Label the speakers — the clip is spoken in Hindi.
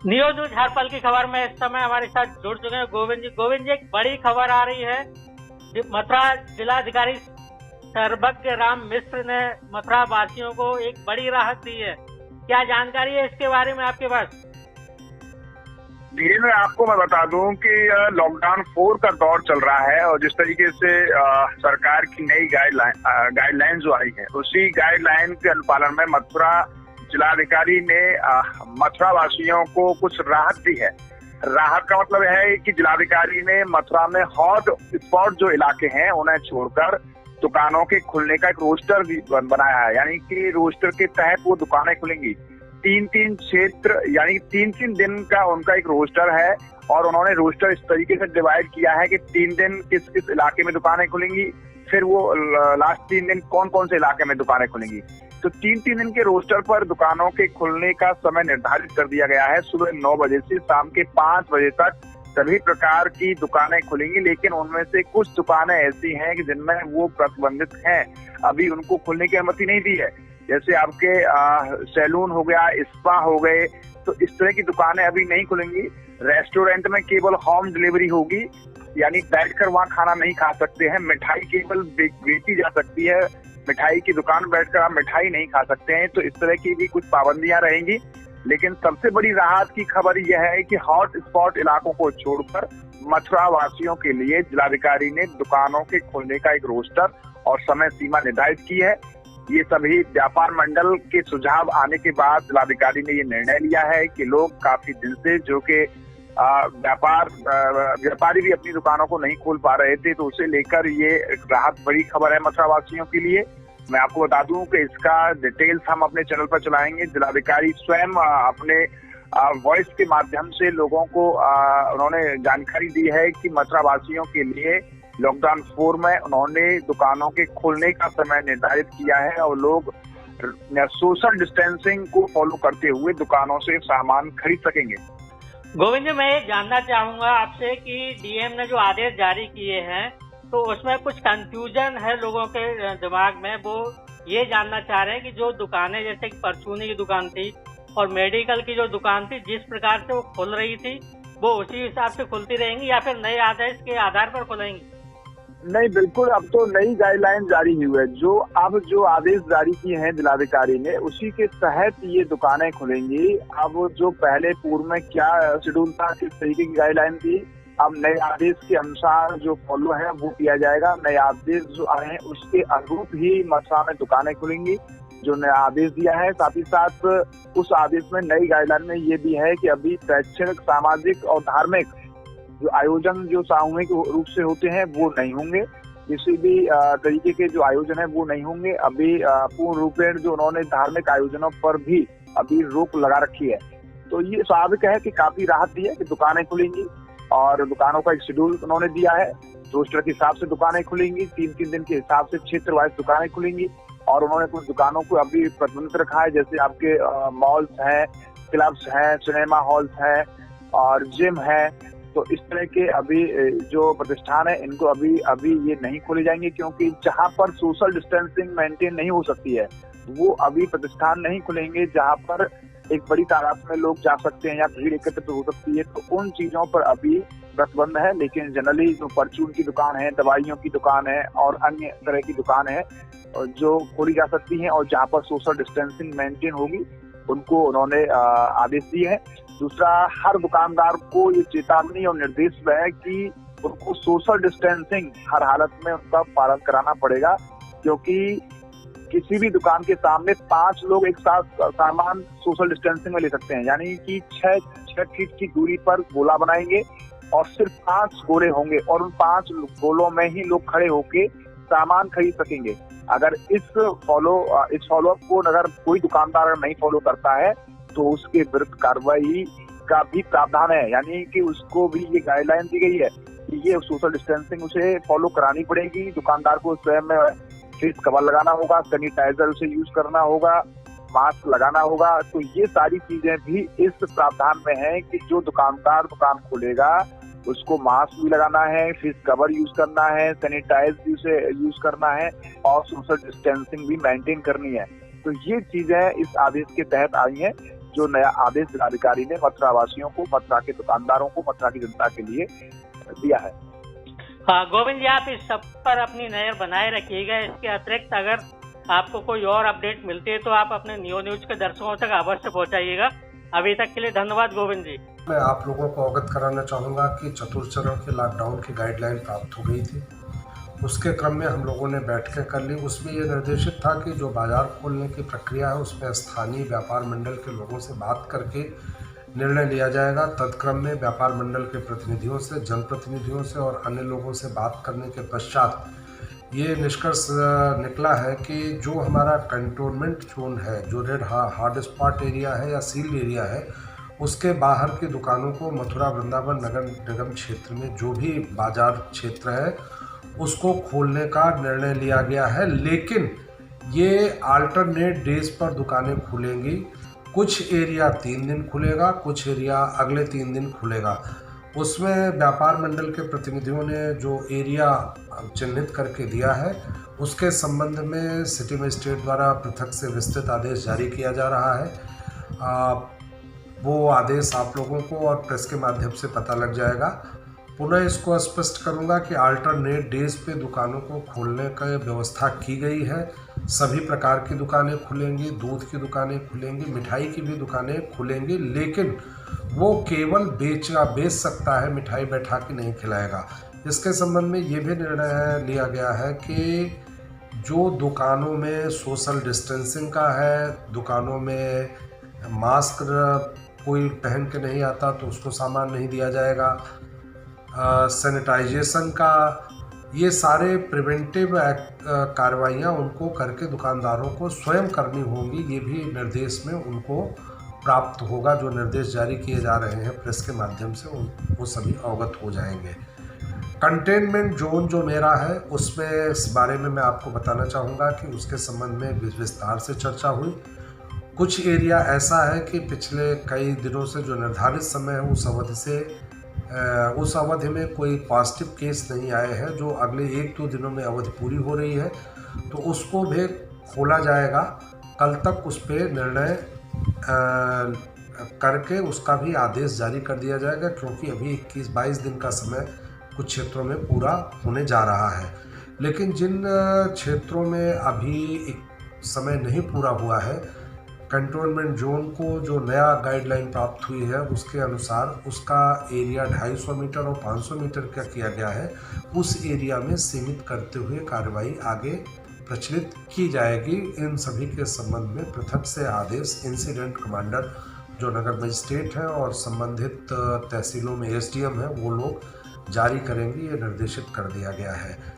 Speaker 1: न्यूज झारपल की खबर में इस समय हमारे साथ जुड़ चुके हैं गोविंद जी। गोविंद जी, एक बड़ी खबर आ रही है। मथुरा जिलाधिकारी सर्वज्ञ राम मिश्र ने मथुरा वासियों को एक बड़ी राहत दी है। क्या जानकारी है इसके बारे में आपके पास?
Speaker 2: धीरे आपको मैं बता दूं कि लॉकडाउन 4 का दौर चल रहा है और जिस तरीके से सरकार की नई गाइडलाइन जो आई है, उसी गाइडलाइन के अनुपालन में मथुरा जिलाधिकारी ने मथुरा वासियों को कुछ राहत दी है। राहत का मतलब है कि जिलाधिकारी ने मथुरा में हॉट स्पॉट जो इलाके हैं उन्हें छोड़कर दुकानों के खुलने का एक रोस्टर भी बनाया है, यानी कि रोस्टर के तहत वो दुकानें खुलेंगी। 3-3 क्षेत्र यानी 3-3 दिन का उनका एक रोस्टर है और उन्होंने रोस्टर इस तरीके से डिवाइड किया है कि 3 दिन किस किस इलाके में दुकानें खुलेंगी, फिर वो लास्ट 3 दिन कौन कौन से इलाके में दुकानें खुलेंगी। तो 3-3 दिन के रोस्टर पर दुकानों के खुलने का समय निर्धारित कर दिया गया है। सुबह 9 बजे से शाम के 5 बजे तक सभी प्रकार की दुकानें खुलेंगी, लेकिन उनमें से कुछ दुकानें ऐसी हैं कि जिनमें वो प्रतिबंधित हैं, अभी उनको खुलने की अनुमति नहीं दी है। जैसे आपके सैलून हो गया, स्पा हो गए, तो इस तरह की दुकानें अभी नहीं खुलेंगी। रेस्टोरेंट में केवल होम डिलीवरी होगी, यानी बैठकर वहाँ खाना नहीं खा सकते हैं। मिठाई केवल बेची जा सकती है, मिठाई की दुकान बैठकर आप मिठाई नहीं खा सकते हैं। तो इस तरह की भी कुछ पाबंदियां रहेंगी। लेकिन सबसे बड़ी राहत की खबर यह है कि हॉट स्पॉट इलाकों को छोड़कर मथुरा वासियों के लिए जिलाधिकारी ने दुकानों के खुलने का एक रोस्टर और समय सीमा निर्धारित की है। ये सभी व्यापार मंडल के सुझाव आने के बाद जिलाधिकारी ने ये निर्णय लिया है कि लोग काफी दिन से जो कि व्यापारी भी अपनी दुकानों को नहीं खोल पा रहे थे, तो उसे लेकर ये राहत बड़ी खबर है मथुरा वासियों के लिए। मैं आपको बता दूं कि इसका डिटेल्स हम अपने चैनल पर चलाएंगे। जिलाधिकारी स्वयं अपने वॉइस के माध्यम से लोगों को उन्होंने जानकारी दी है कि मथुरा वासियों के लिए लॉकडाउन 4 में उन्होंने दुकानों के खोलने का समय निर्धारित किया है और लोग सोशल डिस्टेंसिंग को फॉलो करते हुए दुकानों से सामान खरीद सकेंगे।
Speaker 1: गोविंद जी, मैं ये जानना चाहूंगा आपसे कि डीएम ने जो आदेश जारी किए हैं, तो उसमें कुछ कंफ्यूजन है लोगों के दिमाग में। वो ये जानना चाह रहे हैं कि जो दुकानें जैसे कि परचूनी की दुकान थी और मेडिकल की जो दुकान थी, जिस प्रकार से वो खुल रही थी, वो उसी हिसाब से खुलती रहेंगी या फिर नए आदेश के आधार पर खुलेंगी?
Speaker 2: नहीं, बिल्कुल, अब तो नई गाइडलाइन जारी हुई है। जो आदेश जारी किए हैं जिलाधिकारी ने, उसी के तहत ये दुकानें खुलेंगी। अब जो पहले पूर्व में क्या शेड्यूल था, किस तरीके की गाइडलाइन थी, अब नए आदेश के अनुसार जो फॉलो है वो किया जाएगा। नए आदेश जो आए हैं उसके अनुरूप ही मथुरा में दुकानें खुलेंगी, जो नया आदेश दिया है। साथ ही साथ उस आदेश में नई गाइडलाइन में ये भी है कि अभी शैक्षणिक, सामाजिक और धार्मिक जो आयोजन जो सामूहिक रूप से होते हैं वो नहीं होंगे। किसी भी तरीके के जो आयोजन है वो नहीं होंगे। अभी पूर्ण रूपेण जो उन्होंने धार्मिक आयोजनों पर भी अभी रोक लगा रखी है। तो ये स्वाभाविक है कि काफी राहत दी है कि दुकानें खुलेंगी और दुकानों का एक शेड्यूल उन्होंने दिया है। रोस्टर के हिसाब से दुकानें खुलेंगी, 3-3 दिन के हिसाब से क्षेत्र वाइज दुकानें खुलेंगी और उन्होंने कुछ दुकानों को अभी प्रतिबंधित रखा है, जैसे आपके मॉल्स हैं, क्लब्स हैं, सिनेमा हॉल्स हैं और जिम है। तो इस तरह के अभी जो प्रतिष्ठान है इनको अभी ये नहीं खोले जाएंगे, क्योंकि जहां पर सोशल डिस्टेंसिंग मेंटेन नहीं हो सकती है वो अभी प्रतिष्ठान नहीं खुलेंगे। जहां पर एक बड़ी तादाद में लोग जा सकते हैं या भीड़ एकत्रित हो सकती है, तो उन चीजों पर अभी प्रतिबंध है। लेकिन जनरली जो परचून की दुकान है, दवाइयों की दुकान है और अन्य तरह की दुकान है जो खोली जा सकती हैं और जहां पर सोशल डिस्टेंसिंग मेंटेन होगी, उनको उन्होंने आदेश दिए हैं। दूसरा, हर दुकानदार को ये चेतावनी और निर्देश है कि उनको सोशल डिस्टेंसिंग हर हालत में उनका पालन कराना पड़ेगा, क्योंकि किसी भी दुकान के सामने 5 लोग एक साथ सामान सोशल डिस्टेंसिंग में ले सकते हैं, यानी कि 6 फीट की दूरी पर गोला बनाएंगे और सिर्फ 5 गोले होंगे और उन 5 गोलों में ही लोग खड़े होके सामान खरीद सकेंगे। अगर इस फॉलोअप को अगर कोई दुकानदार नहीं फॉलो करता है तो उसके विरुद्ध कार्रवाई का भी प्रावधान है, यानी कि उसको भी ये गाइडलाइन दी गई है कि ये सोशल डिस्टेंसिंग उसे फॉलो करानी पड़ेगी। दुकानदार को स्वयं में फेस कवर लगाना होगा, सैनिटाइजर उसे यूज करना होगा, मास्क लगाना होगा। तो ये सारी चीजें भी इस प्रावधान में है कि जो दुकानदार दुकान खोलेगा उसको मास्क भी लगाना है, फेस कवर यूज करना है, सैनिटाइज भी उसे यूज करना है और सोशल डिस्टेंसिंग भी मेंटेन करनी है। तो ये चीजें इस आदेश के तहत आई हैं। जो नया आदेश जिलाधिकारी ने मथुरा वासियों को, मथुरा के दुकानदारों को, मथुरा की जनता के लिए दिया है।
Speaker 1: हाँ गोविंद जी, आप इस सब पर अपनी नजर बनाए रखिएगा। इसके अतिरिक्त अगर आपको कोई और अपडेट मिलती है तो आप अपने नियो न्यूज के दर्शकों तक अवश्य पहुंचाइएगा। अभी तक के लिए धन्यवाद गोविंद जी।
Speaker 3: मैं आप लोगों को अवगत कराना चाहूँगा कि चतुर्थ चरण के लॉकडाउन की गाइडलाइन प्राप्त हो गई थी। उसके क्रम में हम लोगों ने बैठकें कर ली। उसमें ये निर्देशित था कि जो बाज़ार खोलने की प्रक्रिया है उसमें स्थानीय व्यापार मंडल के लोगों से बात करके निर्णय लिया जाएगा। तत्क्रम में व्यापार मंडल के प्रतिनिधियों से, जनप्रतिनिधियों से और अन्य लोगों से बात करने के पश्चात ये निष्कर्ष निकला है कि जो हमारा कंटोनमेंट जोन है, जो रेड हॉट स्पॉट एरिया है या सील्ड एरिया है, उसके बाहर की दुकानों को मथुरा वृंदावन नगर निगम क्षेत्र में जो भी बाजार क्षेत्र है उसको खोलने का निर्णय लिया गया है। लेकिन ये अल्टरनेट डेज पर दुकानें खुलेंगी। कुछ एरिया 3 दिन खुलेगा, कुछ एरिया अगले 3 दिन खुलेगा। उसमें व्यापार मंडल के प्रतिनिधियों ने जो एरिया चिन्हित करके दिया है उसके संबंध में सिटी मजिस्ट्रेट द्वारा पृथक से विस्तृत आदेश जारी किया जा रहा है। वो आदेश आप लोगों को और प्रेस के माध्यम से पता लग जाएगा। पुनः इसको स्पष्ट करूंगा कि अल्टरनेट डेज पे दुकानों को खोलने का व्यवस्था की गई है। सभी प्रकार की दुकानें खुलेंगी, दूध की दुकानें खुलेंगी, मिठाई की भी दुकानें खुलेंगी, लेकिन वो केवल बेच सकता है, मिठाई बैठा के नहीं खिलाएगा। इसके संबंध में ये भी निर्णय लिया गया है कि जो दुकानों में सोशल डिस्टेंसिंग का है, दुकानों में मास्क कोई पहन के नहीं आता तो उसको सामान नहीं दिया जाएगा। सैनिटाइजेशन का, ये सारे प्रिवेंटिव कार्रवाइयाँ उनको करके दुकानदारों को स्वयं करनी होंगी। ये भी निर्देश में उनको प्राप्त होगा। जो निर्देश जारी किए जा रहे हैं प्रेस के माध्यम से वो सभी अवगत हो जाएंगे। कंटेनमेंट जोन जो मेरा है उसमें इस बारे में मैं आपको बताना चाहूँगा कि उसके संबंध में विस्तार से चर्चा हुई। कुछ एरिया ऐसा है कि पिछले कई दिनों से जो निर्धारित समय है उस अवधि में कोई पॉजिटिव केस नहीं आए हैं। जो अगले 1-2 दिनों में अवधि पूरी हो रही है तो उसको भी खोला जाएगा। कल तक उस पर निर्णय करके उसका भी आदेश जारी कर दिया जाएगा, क्योंकि अभी 21-22 दिन का समय कुछ क्षेत्रों में पूरा होने जा रहा है। लेकिन जिन क्षेत्रों में अभी समय नहीं पूरा हुआ है, कंट्रोलमेंट जोन को जो नया गाइडलाइन प्राप्त हुई है उसके अनुसार उसका एरिया 250 मीटर और 500 मीटर का किया गया है। उस एरिया में सीमित करते हुए कार्रवाई आगे प्रचलित की जाएगी। इन सभी के संबंध में पृथक से आदेश इंसिडेंट कमांडर जो नगर मजिस्ट्रेट हैं और संबंधित तहसीलों में SDM है वो लोग जारी करेंगे। ये निर्देशित कर दिया गया है।